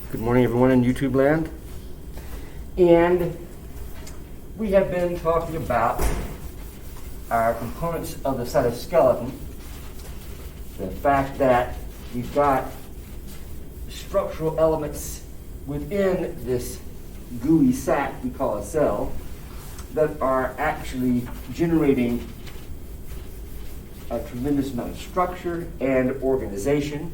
Good morning, everyone in YouTube land. And we have been talking about our components of the cytoskeleton. The fact that we've got structural elements within this gooey sac we call a cell that are actually generating a tremendous amount of structure and organization.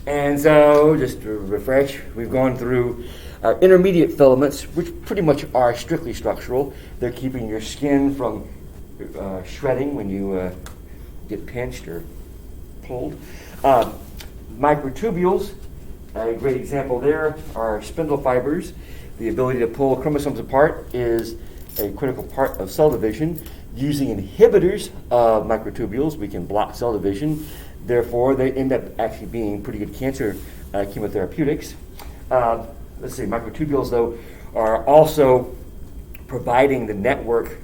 And so, just to refresh, we've gone through our intermediate filaments, which pretty much are strictly structural. They're keeping your skin from shredding when you get pinched or pulled. Microtubules, a great example there, are spindle fibers. The ability to pull chromosomes apart is a critical part of cell division. Using inhibitors of microtubules, we can block cell division. Therefore, they end up actually being pretty good cancer chemotherapeutics. Microtubules, though, are also providing the network,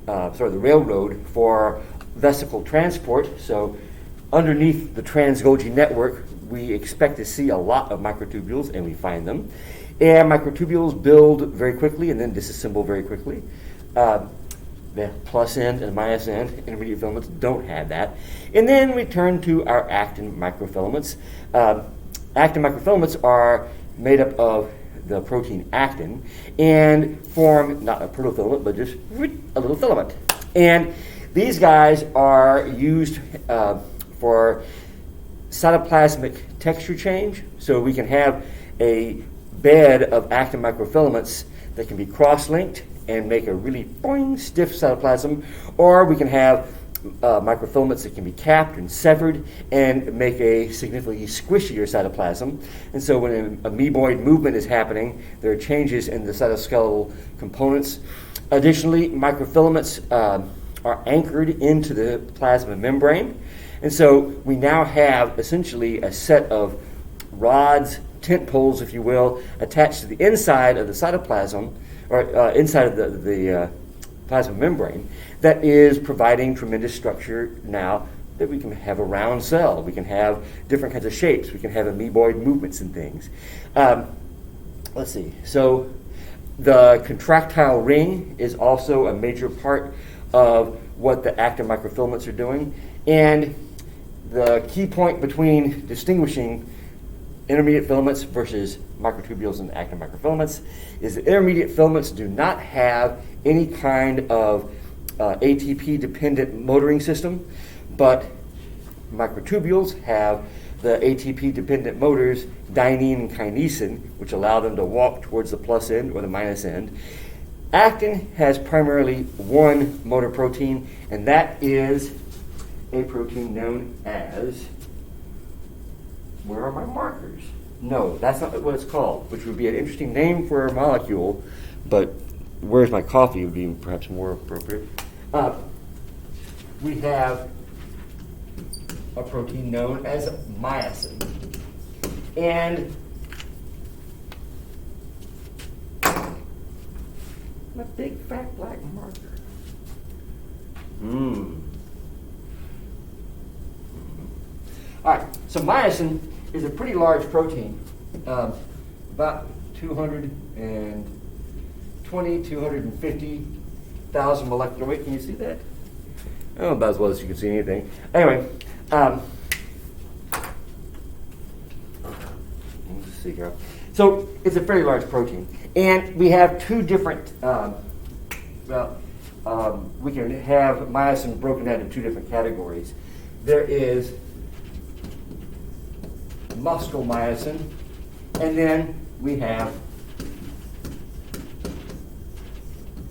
the railroad for vesicle transport. So underneath the trans-Golgi network, we expect to see a lot of microtubules, and we find them. And microtubules build very quickly and then disassemble very quickly. The plus end and minus end intermediate filaments don't have that. And then we turn to our actin microfilaments. Actin microfilaments are made up of the protein actin and form not a protofilament, but just a little filament. And these guys are used for cytoplasmic texture change. So we can have a bed of actin microfilaments that can be cross-linked and make a really boing, stiff cytoplasm, or we can have microfilaments that can be capped and severed and make a significantly squishier cytoplasm. And so when an amoeboid movement is happening, there are changes in the cytoskeletal components. Additionally, microfilaments are anchored into the plasma membrane. And so we now have essentially a set of rods, tent poles, if you will, attached to the inside of the cytoplasm, or inside of the plasma membrane, that is providing tremendous structure now that we can have a round cell. We can have different kinds of shapes. We can have amoeboid movements and things. So the contractile ring is also a major part of what the actin microfilaments are doing. And the key point between distinguishing intermediate filaments versus microtubules and actin microfilaments is that intermediate filaments do not have any kind of ATP-dependent motoring system, but microtubules have the ATP-dependent motors, dynein and kinesin, which allow them to walk towards the plus end or the minus end. Actin has primarily one motor protein, and that is a protein known as, where are my markers? No, that's not what it's called, which would be an interesting name for a molecule, but where's my coffee would be perhaps more appropriate. We have a protein known as myosin. And a big fat black marker. All right, so myosin is a pretty large protein, about 250,000 molecular weight. Can you see that? Oh, about as well as you can see anything. Anyway, let's see here. So it's a fairly large protein, and we have two different. We can have myosin broken down into two different categories. There is muscle myosin, and then we have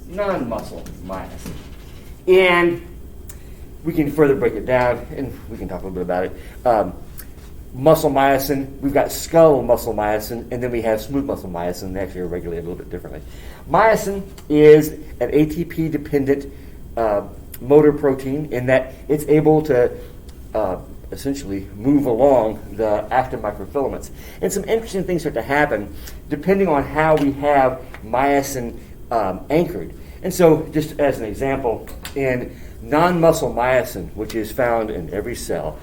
non-muscle myosin. And we can further break it down, and we can talk a little bit about it. Muscle myosin, we've got skeletal muscle myosin, and then we have smooth muscle myosin. They actually are regulated a little bit differently. Myosin is an ATP-dependent motor protein in that it's able to essentially move along the actin microfilaments. And some interesting things start to happen depending on how we have myosin anchored. And so, just as an example, in non-muscle myosin, which is found in every cell,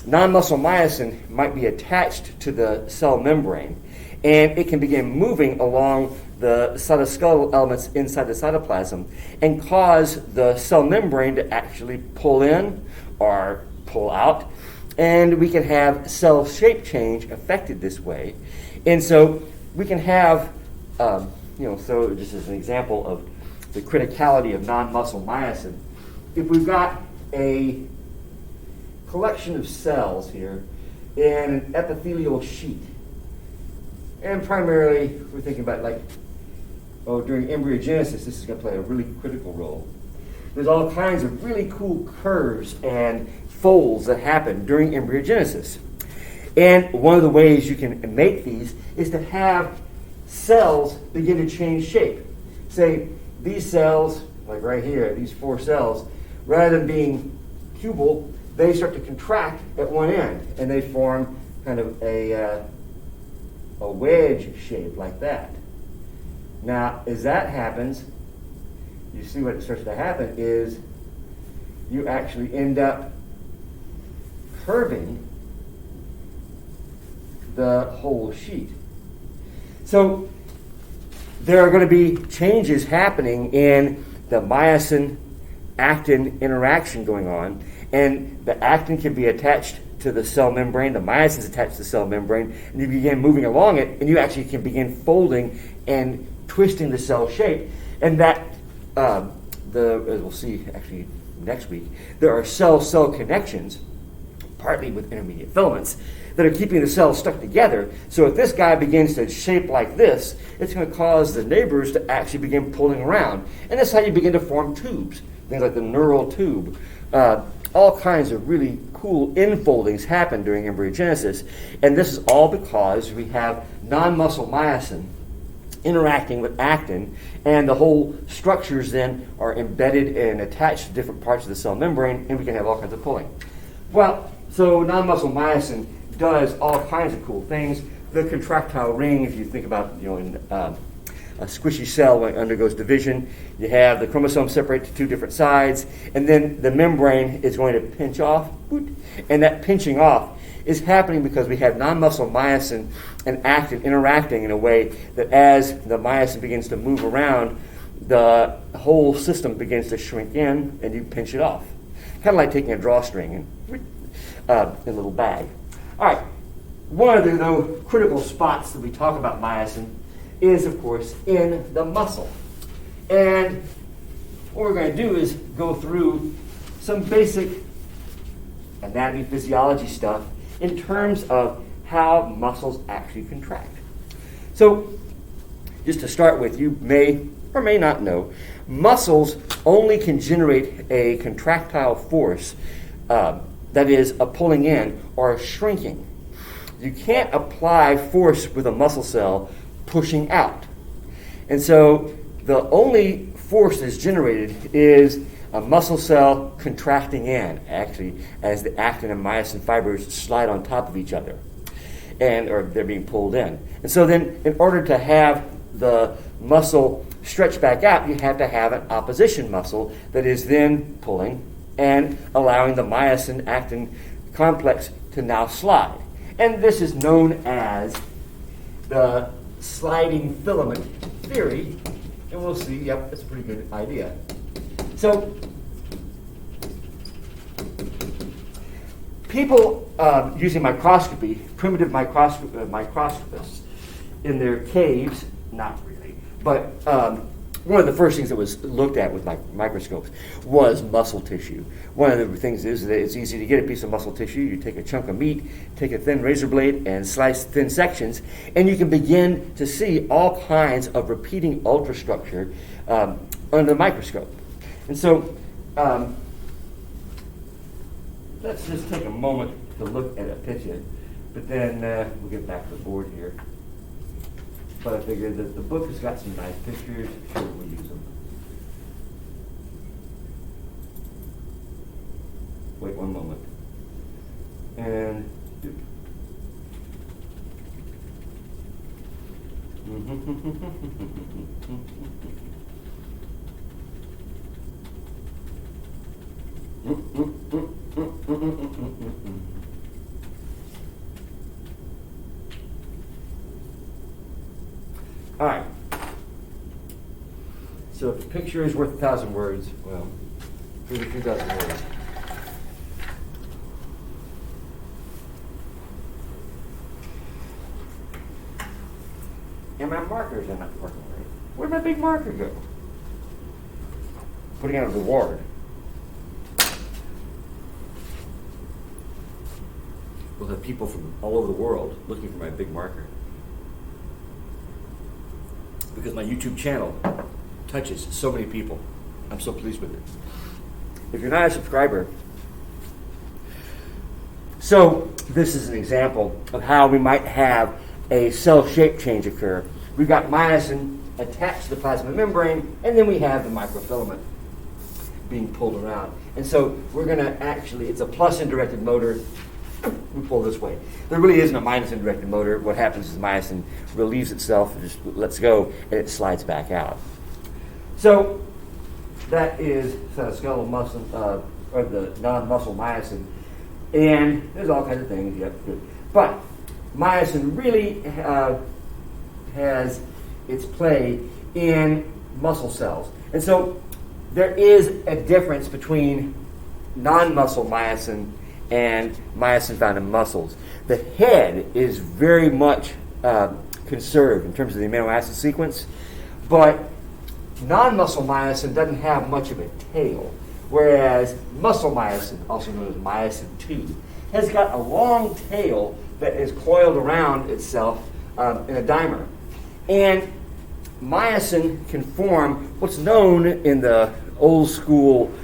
non-muscle myosin might be attached to the cell membrane, and it can begin moving along the cytoskeletal elements inside the cytoplasm and cause the cell membrane to actually pull in or pull out, and we can have cell shape change affected this way. And so we can have, so just as an example of the criticality of non-muscle myosin, if we've got a collection of cells here in an epithelial sheet, and primarily we're thinking about during embryogenesis, this is going to play a really critical role. There's all kinds of really cool curves and folds that happen during embryogenesis. And one of the ways you can make these is to have cells begin to change shape. Say, these cells, like right here, these 4 cells, rather than being cubal, they start to contract at one end, and they form kind of a wedge shape like that. Now, as that happens, you see what starts to happen is you actually end up curving the whole sheet. So there are going to be changes happening in the myosin-actin interaction going on, and the actin can be attached to the cell membrane, the myosin is attached to the cell membrane, and you begin moving along it, and you actually can begin folding and twisting the cell shape. And that, as we'll see actually next week, there are cell-cell connections, partly with intermediate filaments, that are keeping the cells stuck together. So if this guy begins to shape like this, it's going to cause the neighbors to actually begin pulling around. And that's how you begin to form tubes, things like the neural tube. All kinds of really cool infoldings happen during embryogenesis. And this is all because we have non-muscle myosin interacting with actin, and the whole structures then are embedded and attached to different parts of the cell membrane, and we can have all kinds of pulling. Well, so non-muscle myosin does all kinds of cool things. The contractile ring, if you think about, in a squishy cell when it undergoes division, you have the chromosome separate to 2 different sides, and then the membrane is going to pinch off, and that pinching off is happening because we have non-muscle myosin and actin interacting in a way that as the myosin begins to move around, the whole system begins to shrink in, and you pinch it off. Kind of like taking a drawstring in a little bag. All right, one of the critical spots that we talk about myosin is, of course, in the muscle. And what we're going to do is go through some basic anatomy, physiology stuff in terms of how muscles actually contract. So, just to start with, you may or may not know, muscles only can generate a contractile force, that is, a pulling in or a shrinking. You can't apply force with a muscle cell pushing out. And so the only force that's generated is a muscle cell contracting in, actually, as the actin and myosin fibers slide on top of each other, or they're being pulled in. And so then, in order to have the muscle stretch back out, you have to have an opposition muscle that is then pulling and allowing the myosin-actin complex to now slide. And this is known as the sliding filament theory, and we'll see, yep, that's a pretty good idea. So, people using microscopy, primitive microscopists in their caves, not really, but one of the first things that was looked at with microscopes was muscle tissue. One of the things is that it's easy to get a piece of muscle tissue. You take a chunk of meat, take a thin razor blade, and slice thin sections, and you can begin to see all kinds of repeating ultrastructure under the microscope. And so let's just take a moment to look at a picture, but then we'll get back to the board here. But I figured that the book has got some nice pictures, sure we'll use them. Wait one moment. And All right. So if a picture is worth 1,000 words, well, here's a few dozen words. And my markers are not working right. Where'd my big marker go? Putting out a reward. We'll have people from all over the world looking for my big marker. Because my YouTube channel touches so many people. I'm so pleased with it. If you're not a subscriber, so this is an example of how we might have a cell shape change occur. We've got myosin attached to the plasma membrane, and then we have the microfilament being pulled around. And so we're going to actually, it's a plus indirected motor. We pull this way. There really isn't a minus indirected motor. What happens is myosin relieves itself and just lets go, and it slides back out. So that is skeletal muscle, or the non-muscle myosin. And there's all kinds of things you have to do. But myosin really has its play in muscle cells. And so there is a difference between non-muscle myosin and myosin found in muscles. The head is very much conserved in terms of the amino acid sequence, but non-muscle myosin doesn't have much of a tail, whereas muscle myosin, also known as myosin 2, has got a long tail that is coiled around itself in a dimer. And myosin can form what's known in the old school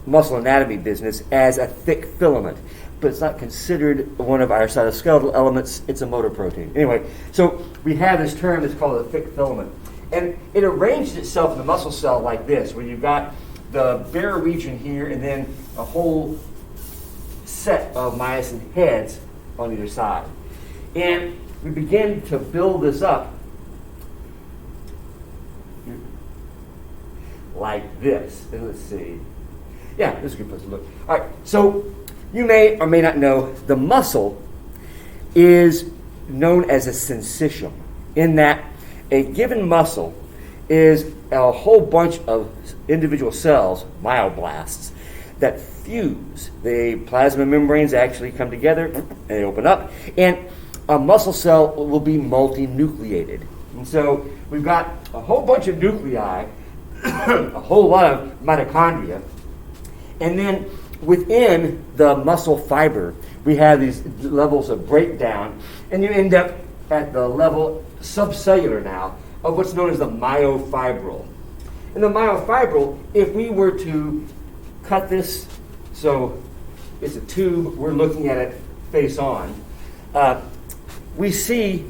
muscle anatomy business as a thick filament, but it's not considered one of our cytoskeletal elements. It's a motor protein. Anyway, so we have this term that's called a thick filament. And it arranges itself in the muscle cell like this, where you've got the bare region here and then a whole set of myosin heads on either side. And we begin to build this up like this. And let's see. Yeah, this is a good place to look. All right, so you may or may not know the muscle is known as a syncytium, in that a given muscle is a whole bunch of individual cells, myoblasts, that fuse. The plasma membranes actually come together and they open up, and a muscle cell will be multinucleated. And so we've got a whole bunch of nuclei, a whole lot of mitochondria, and then within the muscle fiber, we have these levels of breakdown, and you end up at the level subcellular now of what's known as the myofibril. And the myofibril, if we were to cut this, so it's a tube, we're looking at it face on, we see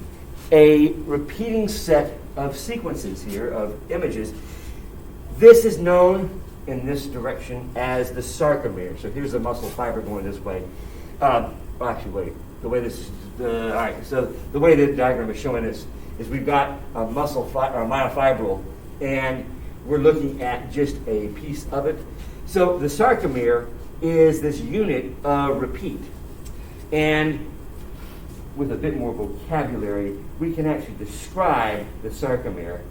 a repeating set of sequences here, of images. This is known in this direction as the sarcomere. So here's the muscle fiber going this way. Actually, wait. The way this, all right. So the way the diagram is showing this is we've got a muscle or myofibril, and we're looking at just a piece of it. So the sarcomere is this unit of repeat, and with a bit more vocabulary, we can actually describe the sarcomere.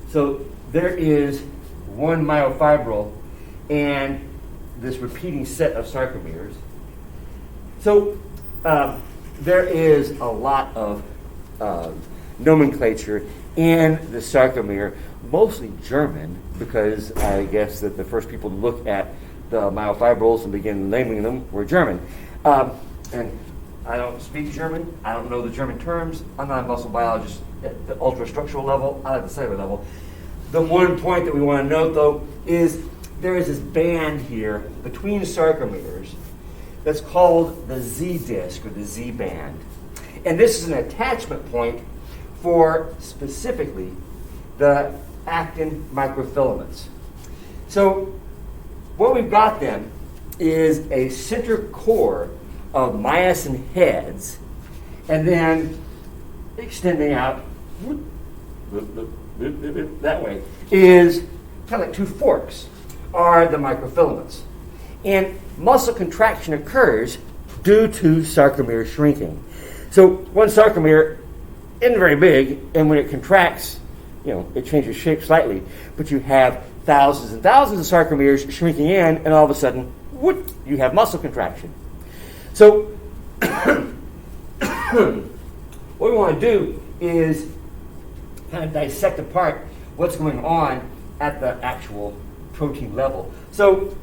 So there is one myofibril and this repeating set of sarcomeres. So there is a lot of nomenclature in the sarcomere, mostly German, because I guess that the first people to look at the myofibrils and begin naming them were German. And I don't speak German. I don't know the German terms. I'm not a muscle biologist at the ultrastructural level. I'm at the cellular level. The one point that we want to note, though, is there is this band here between sarcomeres that's called the Z-disc, or the Z-band. And this is an attachment point for specifically the actin microfilaments. So what we've got then is a center core of myosin heads, and then extending out that way is kind of like two forks are the microfilaments. And muscle contraction occurs due to sarcomere shrinking. So one sarcomere isn't very big, and when it contracts, it changes shape slightly. But you have thousands and thousands of sarcomeres shrinking in, and all of a sudden, whoop, you have muscle contraction. So what we want to do is kind of dissect apart what's going on at the actual protein level. So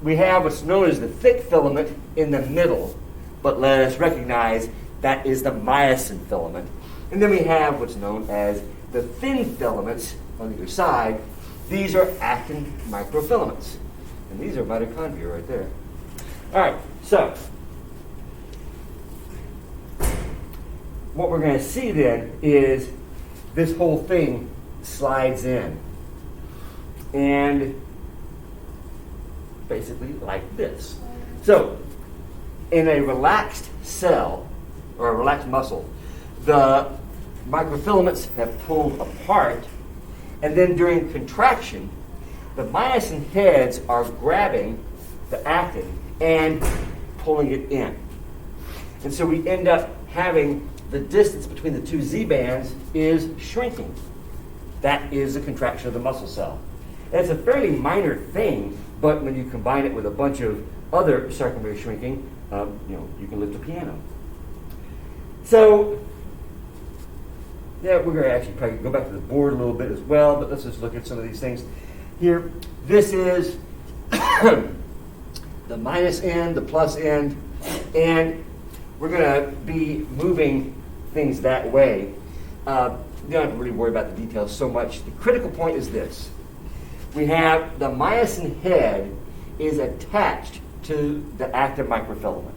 we have what's known as the thick filament in the middle, but let us recognize that is the myosin filament. And then we have what's known as the thin filaments on either side. These are actin microfilaments. And these are mitochondria right there. All right, so what we're going to see then is this whole thing slides in. And basically like this. So in a relaxed cell, or a relaxed muscle, the microfilaments have pulled apart, and then during contraction, the myosin heads are grabbing the actin and pulling it in. And so we end up having the distance between the two Z bands is shrinking. That is a contraction of the muscle cell. And it's a fairly minor thing, but when you combine it with a bunch of other sarcomere shrinking, you can lift a piano. So, yeah, we're going to actually probably go back to the board a little bit as well, but let's just look at some of these things here. This is the minus end, the plus end, and we're going to be moving things that way. You don't have to really worry about the details so much. The critical point is this. We have the myosin head is attached to the actin microfilament.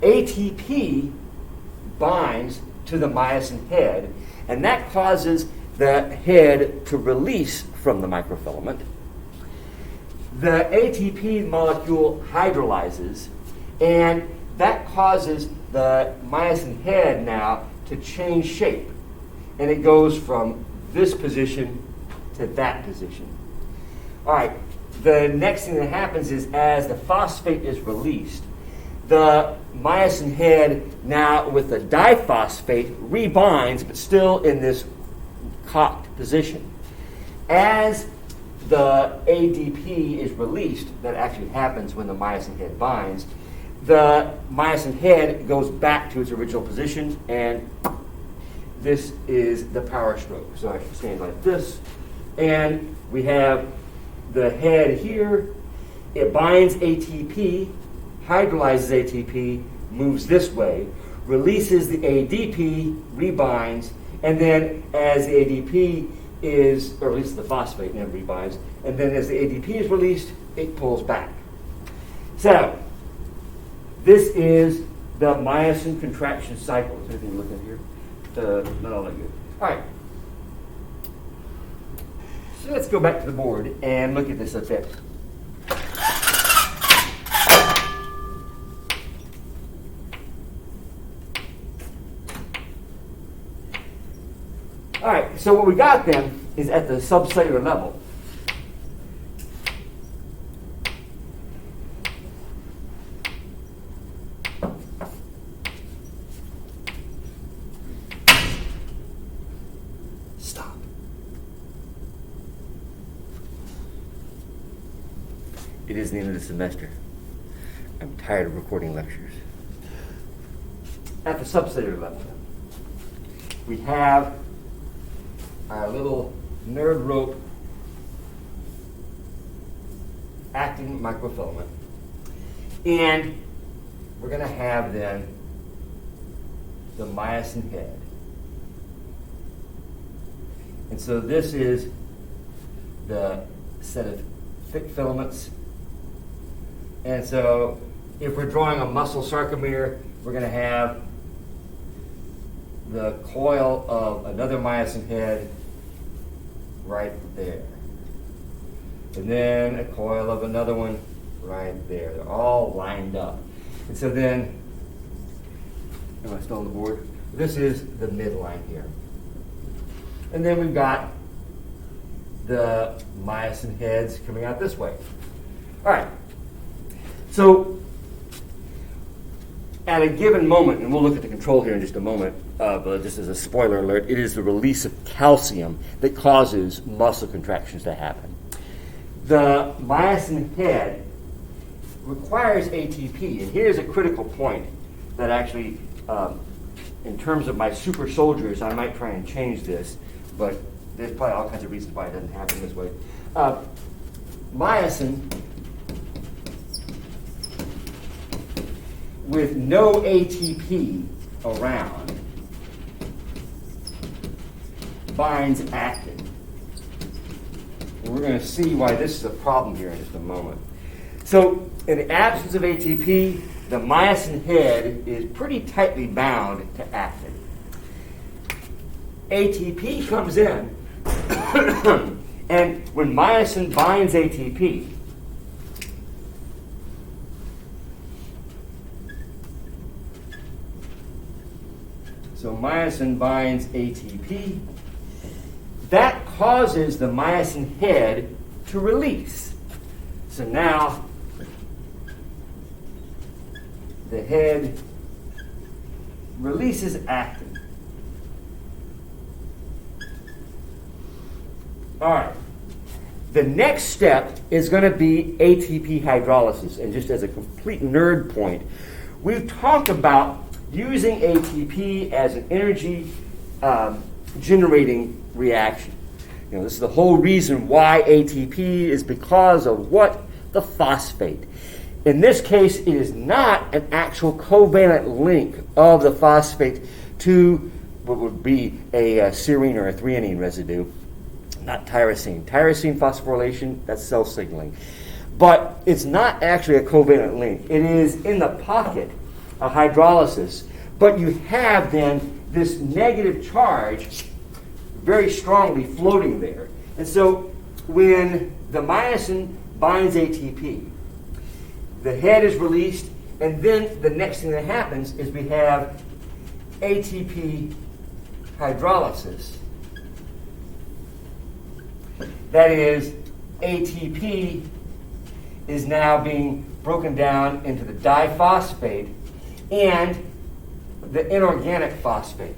ATP binds to the myosin head, and that causes the head to release from the microfilament. The ATP molecule hydrolyzes, and that causes the myosin head now to change shape. And it goes from this position to that position. All right, the next thing that happens is as the phosphate is released, the myosin head now with the diphosphate rebinds, but still in this cocked position. As the ADP is released, that actually happens when the myosin head binds, the myosin head goes back to its original position, and this is the power stroke. So I should stand like this, and we have the head here. It binds ATP, hydrolyzes ATP, moves this way, releases the ADP, rebinds, and then as the ADP is, or at least the phosphate and then rebinds, and then as the ADP is released, it pulls back. So, this is the myosin contraction cycle. Is there anything to look at here? Not all that good. All right. So let's go back to the board and look at this a bit. All right, so what we got then is at the subcellular level. Stop. It is the end of the semester. I'm tired of recording lectures. At the subcellular level, we have our little nerd rope actin microfilament. And we're going to have then the myosin head. And so this is the set of thick filaments. And so if we're drawing a muscle sarcomere, we're going to have the coil of another myosin head right there. And then a coil of another one right there. They're all lined up. And so then, am I still on the board? This is the midline here. And then we've got the myosin heads coming out this way. All right. So, at a given moment, and we'll look at the control here in just a moment, but just as a spoiler alert, it is the release of calcium that causes muscle contractions to happen. The myosin head requires ATP, and here's a critical point that actually, in terms of my super soldiers, I might try and change this, but there's probably all kinds of reasons why it doesn't happen this way. Myosin with no ATP around binds actin. And we're going to see why this is a problem here in just a moment. So in the absence of ATP, the myosin head is pretty tightly bound to actin. ATP comes in, and when myosin binds ATP, so myosin binds ATP, that causes the myosin head to release. So now the head releases actin. All right. The next step is going to be ATP hydrolysis. And just as a complete nerd point, we've talked about using ATP as an energy generating reaction. This is the whole reason why ATP is because of what? The phosphate. In this case, it is not an actual covalent link of the phosphate to what would be a serine or a threonine residue, not tyrosine. Tyrosine phosphorylation, that's cell signaling. But it's not actually a covalent link. It is in the pocket, a hydrolysis, but you have then this negative charge very strongly floating there. And so when the myosin binds ATP, the head is released, and then the next thing that happens is we have ATP hydrolysis. That is, ATP is now being broken down into the diphosphate and the inorganic phosphate.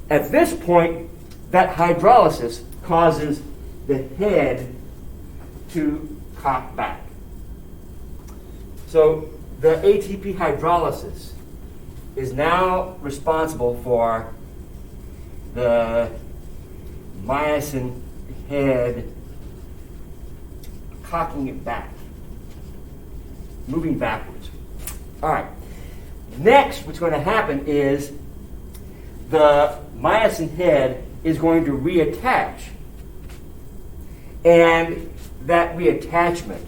At this point, that hydrolysis causes the head to cock back. So the ATP hydrolysis is now responsible for the myosin head cocking it back, moving backwards. All right. Next, what's going to happen is the myosin head is going to reattach. And that reattachment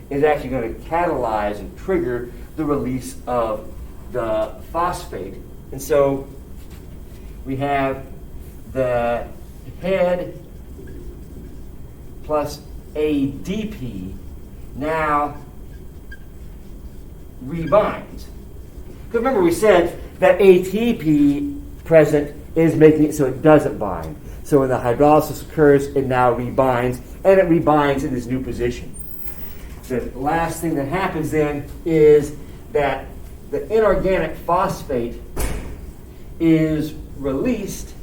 is actually going to catalyze and trigger the release of the phosphate. And so we have the head plus ADP now rebinds. Because remember we said that ATP present is making it so it doesn't bind. So when the hydrolysis occurs, it now rebinds, and it rebinds in this new position. The last thing that happens then is that the inorganic phosphate is released,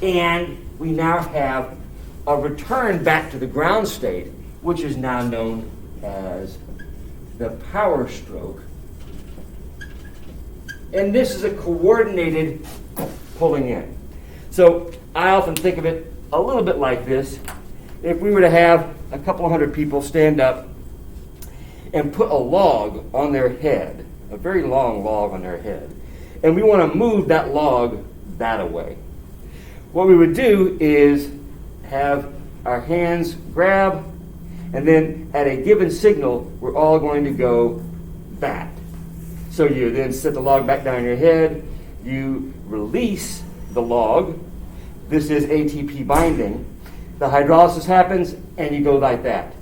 and we now have a return back to the ground state, which is now known as the power stroke. And this is a coordinated pulling in. So I often think of it a little bit like this. If we were to have a couple of hundred people stand up and put a log on their head, a very long log on their head, and we want to move that log that way, what we would do is have our hands grab, and then at a given signal, we're all going to go that. So you then set the log back down on your head, you release the log. This is ATP binding. The hydrolysis happens, and you go like that.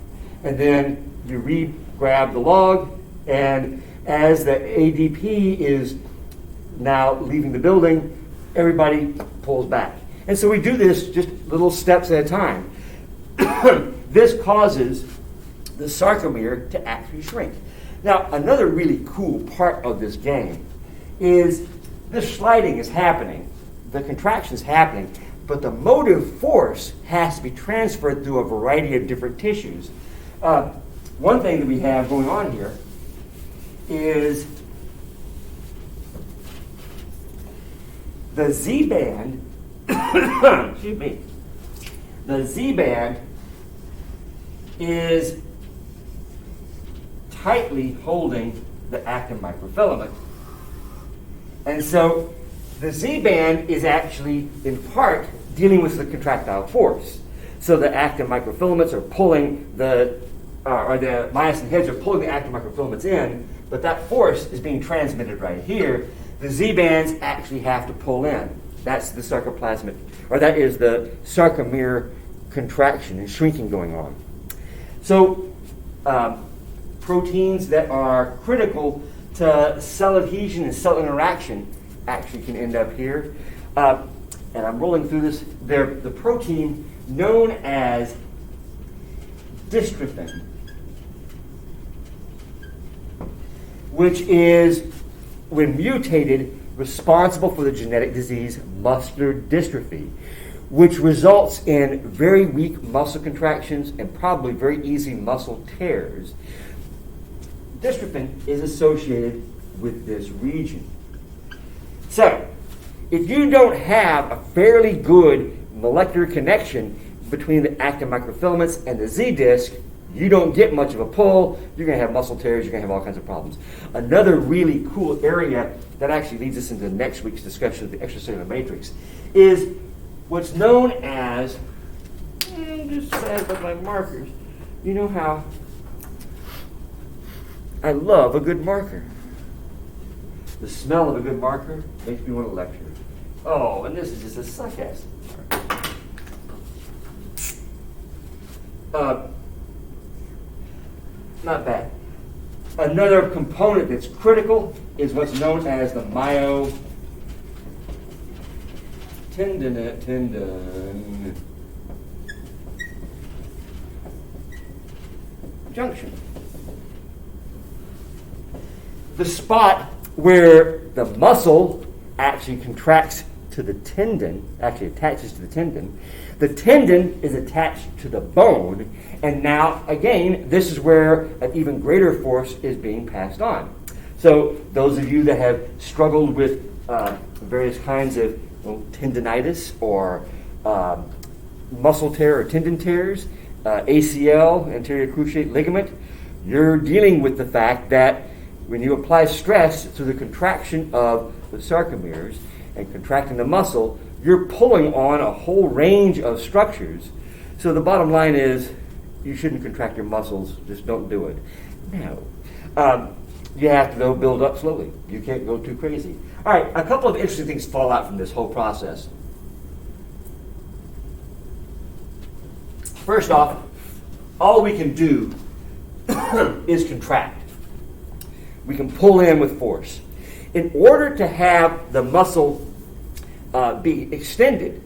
And then you re-grab the log, and as the ADP is now leaving the building, everybody pulls back. And so we do this just little steps at a time. This causes the sarcomere to actually shrink. Now, another really cool part of this game is the sliding is happening, the contraction is happening, but the motive force has to be transferred through a variety of different tissues. One thing that we have going on here is the Z-band, excuse me, the Z-band is tightly holding the actin microfilament. And so the Z-band is actually, in part, dealing with the contractile force. So the actin microfilaments are pulling the myosin heads are pulling the actin microfilaments in, but that force is being transmitted right here. The Z-bands actually have to pull in. That's the sarcoplasmic, or that is the sarcomere contraction and shrinking going on. So proteins that are critical to cell adhesion and cell interaction actually can end up here. And I'm rolling through this. They're the protein known as dystrophin, which is, when mutated, responsible for the genetic disease muscular dystrophy, which results in very weak muscle contractions and probably very easy muscle tears. Dystrophin is associated with this region. So, if you don't have a fairly good molecular connection between the actin microfilaments and the Z-disc, you don't get much of a pull. You're going to have muscle tears. You're going to have all kinds of problems. Another really cool area that actually leads us into next week's discussion of the extracellular matrix is what's known as, just sad about my markers. You know how I love a good marker. The smell of a good marker makes me want to lecture. Oh, and this is just a suck-ass marker. Not bad. Another component that's critical is what's known as the tendon junction. The spot where the muscle actually contracts to the tendon, actually attaches to the tendon. The tendon is attached to the bone, and now, again, this is where an even greater force is being passed on. So those of you that have struggled with various kinds of tendinitis or muscle tear or tendon tears, ACL, anterior cruciate ligament, you're dealing with the fact that when you apply stress through the contraction of the sarcomeres and contracting the muscle, you're pulling on a whole range of structures. So the bottom line is, you shouldn't contract your muscles. Just don't do it. No. You have to, though, build up slowly. You can't go too crazy. All right, a couple of interesting things fall out from this whole process. First off, all we can do is contract. We can pull in with force. In order to have the muscle be extended,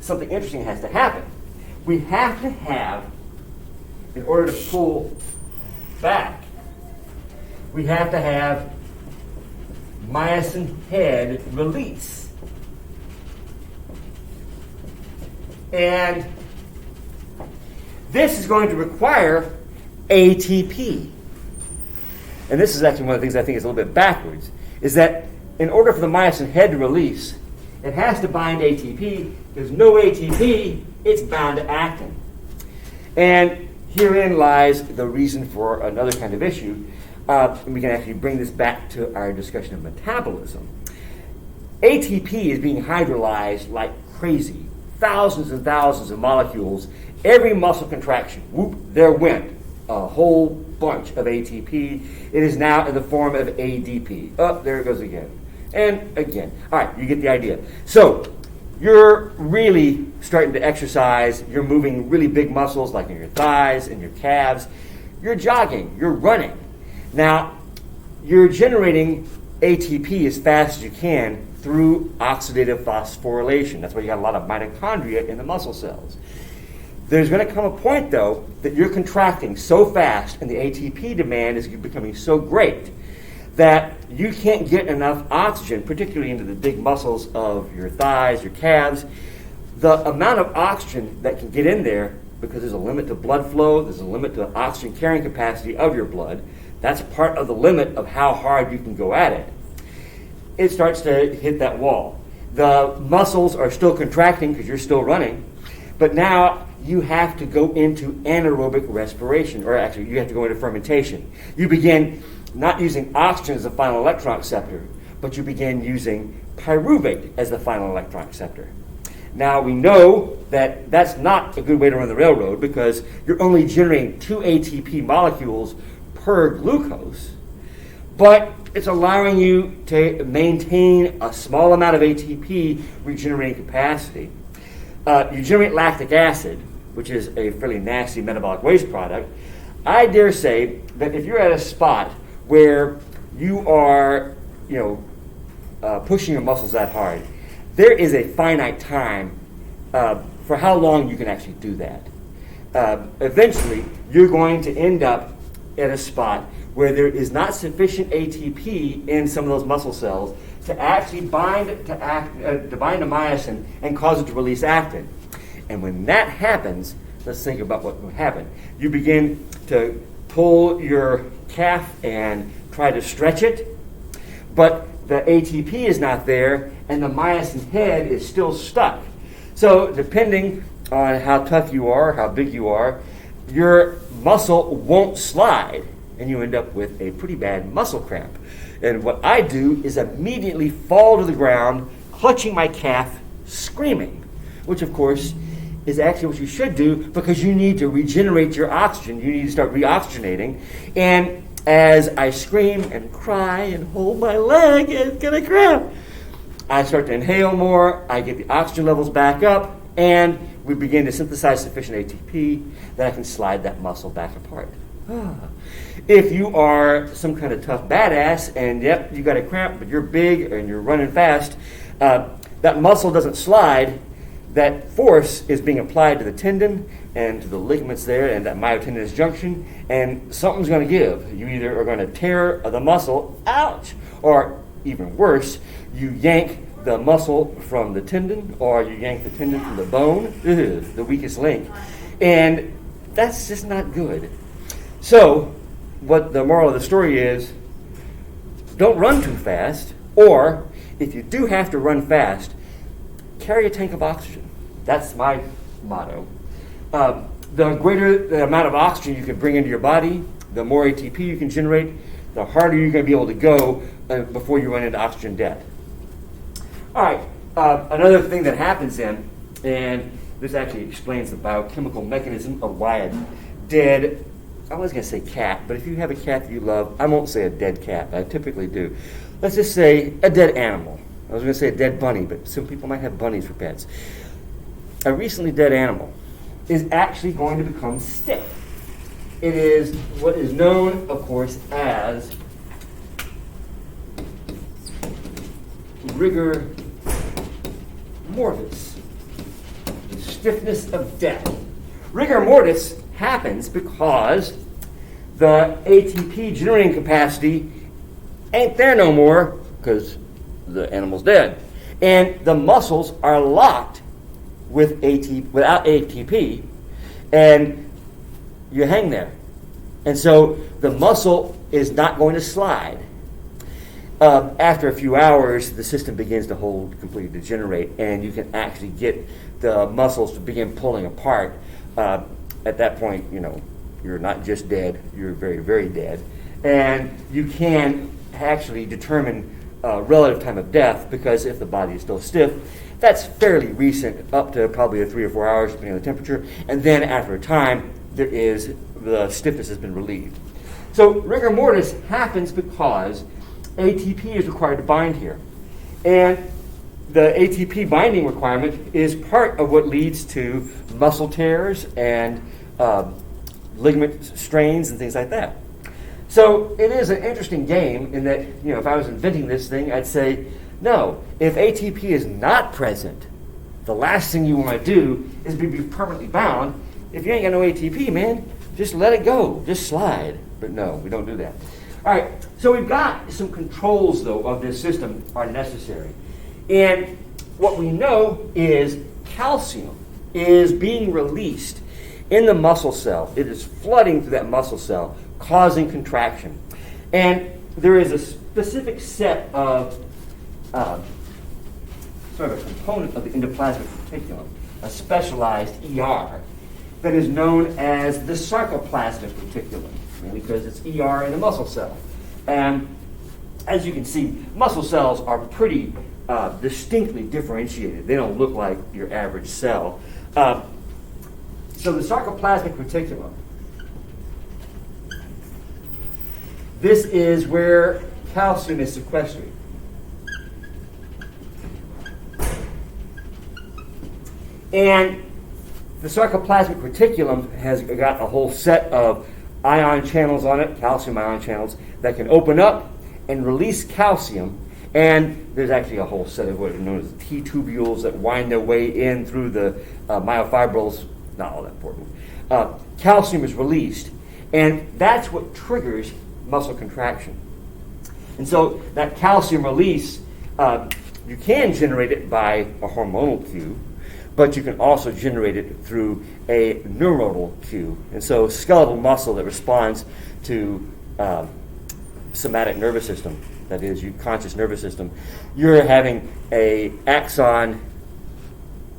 something interesting has to happen. We have to have, in order to pull back, we have to have myosin head release. And this is going to require ATP. And this is actually one of the things I think is a little bit backwards, is that in order for the myosin head to release, it has to bind ATP. There's no ATP, it's bound to actin. And herein lies the reason for another kind of issue. And we can actually bring this back to our discussion of metabolism. ATP is being hydrolyzed like crazy. Thousands and thousands of molecules. Every muscle contraction, whoop, there went a whole bunch of ATP. It is now in the form of ADP. Oh, there it goes again. And again. All right, you get the idea. So you're really starting to exercise. You're moving really big muscles like in your thighs and your calves. You're jogging. You're running. Now, you're generating ATP as fast as you can through oxidative phosphorylation. That's why you got a lot of mitochondria in the muscle cells. There's going to come a point, though, that you're contracting so fast and the ATP demand is becoming so great that you can't get enough oxygen, particularly into the big muscles of your thighs, your calves. The amount of oxygen that can get in there, because there's a limit to blood flow, there's a limit to oxygen carrying capacity of your blood. That's part of the limit of how hard you can go at it. It starts to hit that wall. The muscles are still contracting because you're still running, but now you have to go into anaerobic respiration, or actually you have to go into fermentation. You begin not using oxygen as the final electron acceptor, but you begin using pyruvate as the final electron acceptor. Now we know that that's not a good way to run the railroad because you're only generating 2 ATP molecules per glucose, but it's allowing you to maintain a small amount of ATP regenerating capacity. You generate lactic acid, which is a fairly nasty metabolic waste product. I dare say that if you're at a spot where you are, pushing your muscles that hard, there is a finite time for how long you can actually do that. Eventually, you're going to end up at a spot where there is not sufficient ATP in some of those muscle cells to actually bind to myosin and cause it to release actin. And when that happens, let's think about what will happen. You begin to pull your calf and try to stretch it, but the ATP is not there and the myosin head is still stuck. So depending on how tough you are, how big you are, your muscle won't slide and you end up with a pretty bad muscle cramp. And what I do is immediately fall to the ground, clutching my calf, screaming, which of course is actually what you should do because you need to regenerate your oxygen. You need to start reoxygenating. And as I scream and cry and hold my leg, it's gonna cramp, I start to inhale more, I get the oxygen levels back up, and we begin to synthesize sufficient ATP that I can slide that muscle back apart. If you are some kind of tough badass and yep, you got a cramp, but you're big and you're running fast, that muscle doesn't slide. That force is being applied to the tendon and to the ligaments there and that myotendinous junction, and something's going to give. You either are going to tear the muscle, ouch, or even worse, you yank the muscle from the tendon, or you yank the tendon from the bone, the weakest link. And that's just not good. So, what the moral of the story is, don't run too fast, or if you do have to run fast, carry a tank of oxygen. That's my motto. The greater the amount of oxygen you can bring into your body, the more ATP you can generate, the harder you're going to be able to go before you run into oxygen debt. All right, another thing that happens then, and this actually explains the biochemical mechanism of why a dead, I was going to say cat, but if you have a cat that you love, I won't say a dead cat, but I typically do. Let's just say a dead animal. I was going to say a dead bunny, but some people might have bunnies for pets. A recently dead animal is actually going to become stiff. It is what is known, of course, as rigor mortis, the stiffness of death. Rigor mortis happens because the ATP generating capacity ain't there no more because the animal's dead. And the muscles are locked with without ATP, and you hang there. And so the muscle is not going to slide. After a few hours, the system begins to completely degenerate, and you can actually get the muscles to begin pulling apart. At that point, you're not just dead, you're very, very dead. And you can actually determine relative time of death, because if the body is still stiff, that's fairly recent, up to probably 3 or 4 hours, depending on the temperature. And then after a time, the stiffness has been relieved. So rigor mortis happens because ATP is required to bind here. And the ATP binding requirement is part of what leads to muscle tears and ligament strains and things like that. So it is an interesting game in that, if I was inventing this thing, I'd say, no, if ATP is not present, the last thing you want to do is be permanently bound, if you ain't got no ATP, man, just let it go. Just slide. But no, we don't do that. All right, so we've got some controls, though, of this system are necessary. And what we know is calcium is being released in the muscle cell. It is flooding through that muscle cell, causing contraction. And there is a specific set of sort of a component of the endoplasmic reticulum, a specialized ER, that is known as the sarcoplasmic reticulum, because it's ER in the muscle cell. And as you can see, muscle cells are pretty distinctly differentiated. They don't look like your average cell. So the sarcoplasmic reticulum, this is where calcium is sequestered. And the sarcoplasmic reticulum has got a whole set of ion channels on it, calcium ion channels, that can open up and release calcium. And there's actually a whole set of what are known as T-tubules that wind their way in through the myofibrils. Not all that important. Calcium is released, and that's what triggers muscle contraction. And so that calcium release, you can generate it by a hormonal cue, but you can also generate it through a neuronal cue. And so skeletal muscle that responds to somatic nervous system, that is, your conscious nervous system, you're having a axon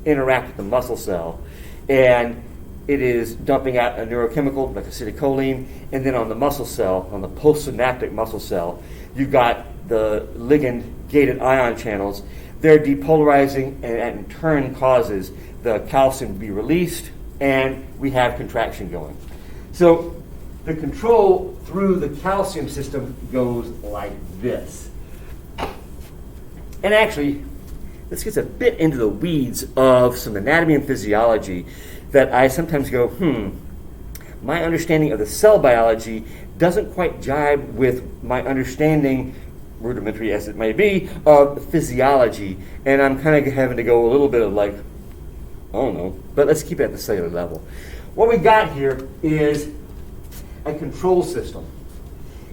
interact with the muscle cell, and it is dumping out a neurochemical like acetylcholine, and then on the muscle cell, on the postsynaptic muscle cell, you've got the ligand-gated ion channels. They're depolarizing, and that in turn causes the calcium to be released, and we have contraction going. So the control through the calcium system goes like this. And actually, this gets a bit into the weeds of some anatomy and physiology that I sometimes go, my understanding of the cell biology doesn't quite jibe with my understanding, rudimentary as it may be, of physiology. And I'm kind of having to go a little bit of like, I don't know, but let's keep it at the cellular level. What we got here is a control system,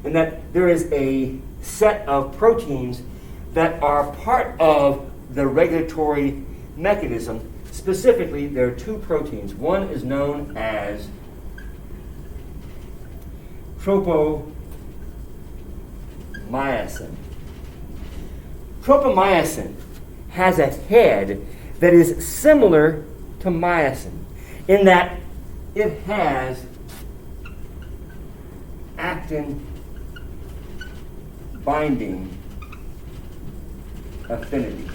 in that there is a set of proteins that are part of the regulatory mechanism. Specifically, there are two proteins. One is known as tropomyosin. Tropomyosin has a head that is similar to myosin in that it has actin binding affinity.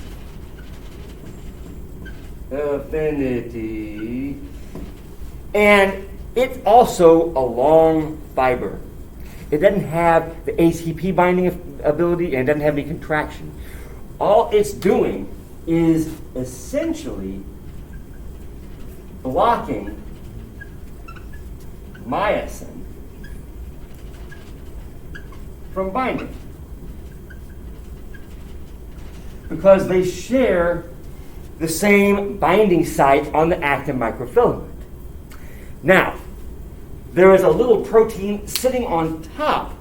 And it's also a long fiber. It doesn't have the ATP binding ability, and it doesn't have any contraction. All it's doing is essentially blocking myosin from binding, because they share the same binding site on the actin microfilament. Now, there is a little protein sitting on top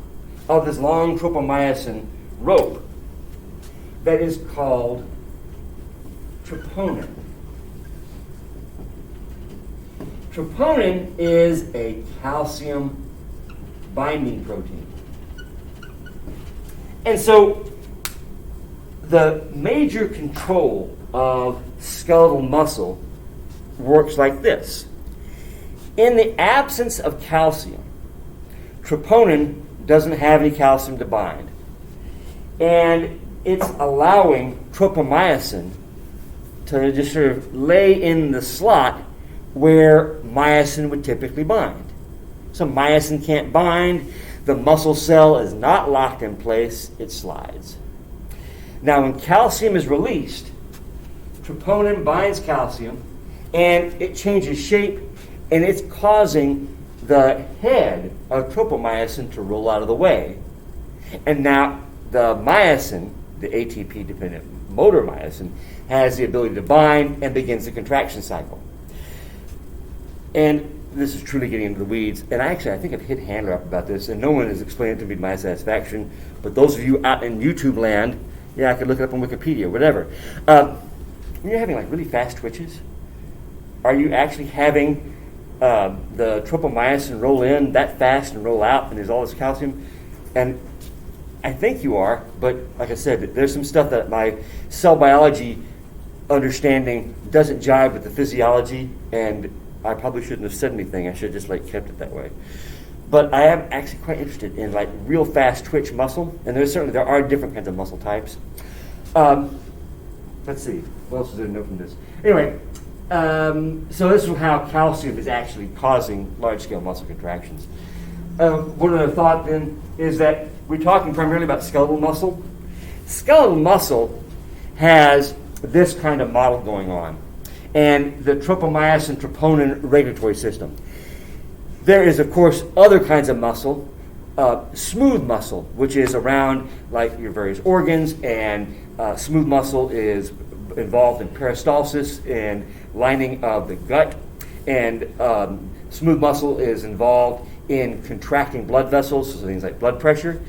of this long tropomyosin rope that is called troponin. Troponin is a calcium binding protein. And so the major control of skeletal muscle works like this. In the absence of calcium, troponin doesn't have any calcium to bind. And it's allowing tropomyosin to just sort of lay in the slot where myosin would typically bind. So myosin can't bind, the muscle cell is not locked in place, it slides. Now when calcium is released, troponin binds calcium, and it changes shape, and it's causing the head of tropomyosin to roll out of the way. And now the myosin, the ATP-dependent motor myosin, has the ability to bind and begins the contraction cycle. And this is truly getting into the weeds, and I think I've hit Handler up about this, and no one has explained it to me to my satisfaction, but those of you out in YouTube land, I could look it up on Wikipedia, whatever. When you're having like really fast twitches, are you actually having the tropomyosin roll in that fast and roll out, and there's all this calcium? And I think you are, but like I said, there's some stuff that my cell biology understanding doesn't jive with the physiology, and I probably shouldn't have said anything. I should have just kept it that way. But I am actually quite interested in real fast twitch muscle, and there are different kinds of muscle types. Let's see, what else is there to know from this? Anyway, so this is how calcium is actually causing large-scale muscle contractions. One other thought then is that we're talking primarily about skeletal muscle. Skeletal muscle has this kind of model going on, and the tropomyosin troponin regulatory system. There is, of course, other kinds of muscle, smooth muscle, which is around your various organs, and smooth muscle is involved in peristalsis and lining of the gut, and smooth muscle is involved in contracting blood vessels, so things like blood pressure.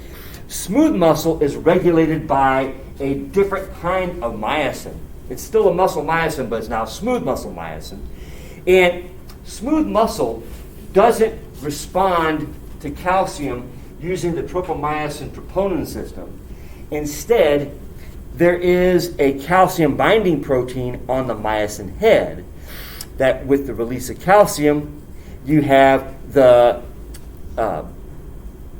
Smooth muscle is regulated by a different kind of myosin. It's still a muscle myosin, but it's now smooth muscle myosin. And smooth muscle doesn't respond to calcium using the tropomyosin troponin system. Instead, there is a calcium binding protein on the myosin head that with the release of calcium, you have a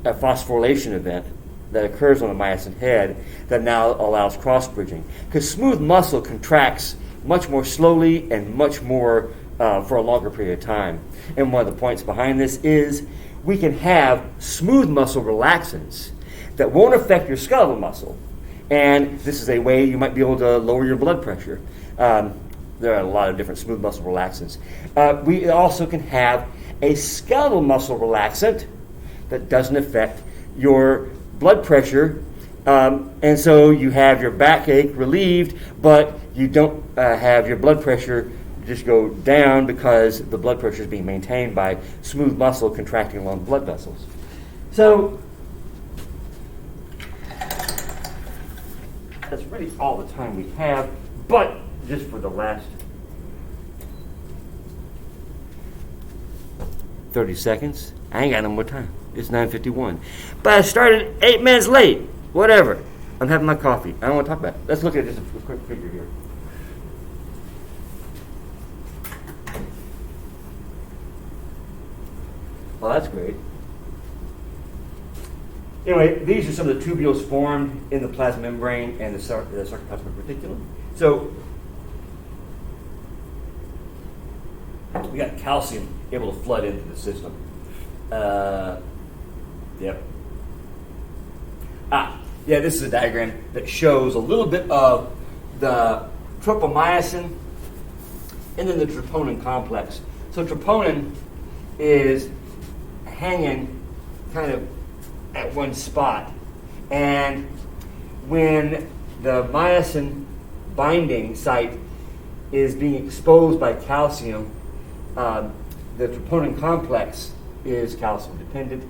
phosphorylation event that occurs on the myosin head that now allows cross-bridging. Because smooth muscle contracts much more slowly and much more for a longer period of time. And one of the points behind this is we can have smooth muscle relaxants that won't affect your skeletal muscle. And this is a way you might be able to lower your blood pressure. There are a lot of different smooth muscle relaxants. We also can have a skeletal muscle relaxant that doesn't affect your blood pressure, and so you have your backache relieved, but you don't have your blood pressure just go down because the blood pressure is being maintained by smooth muscle contracting along the blood vessels. So that's really all the time we have, but just for the last 30 seconds, I ain't got no more time. It's 9:51. But I started 8 minutes late. Whatever. I'm having my coffee. I don't want to talk about it. Let's look at just a quick figure here. Well, that's great. Anyway, these are some of the tubules formed in the plasma membrane and the sarcoplasmic reticulum. So we got calcium able to flood into the system. Yep. Yeah, this is a diagram that shows a little bit of the tropomyosin and then the troponin complex. So troponin is hanging kind of at one spot. And when the myosin binding site is being exposed by calcium, the troponin complex is calcium dependent.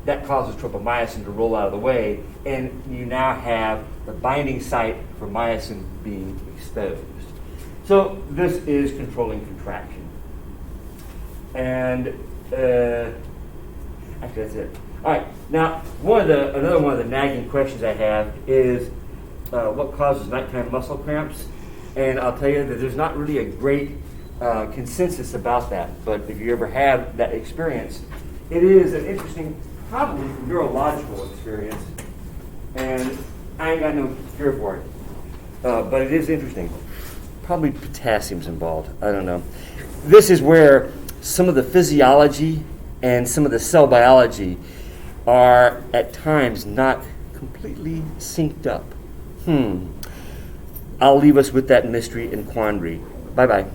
That causes tropomyosin to roll out of the way, and you now have the binding site for myosin being exposed. So this is controlling contraction. And actually that's it. All right, now another one of the nagging questions I have is what causes nighttime muscle cramps? And I'll tell you that there's not really a great consensus about that, but if you ever have that experience, it is an interesting, probably neurological experience, and I ain't got no cure for it. But it is interesting. Probably potassium's involved. I don't know. This is where some of the physiology and some of the cell biology are at times not completely synced up. I'll leave us with that mystery and quandary. Bye-bye.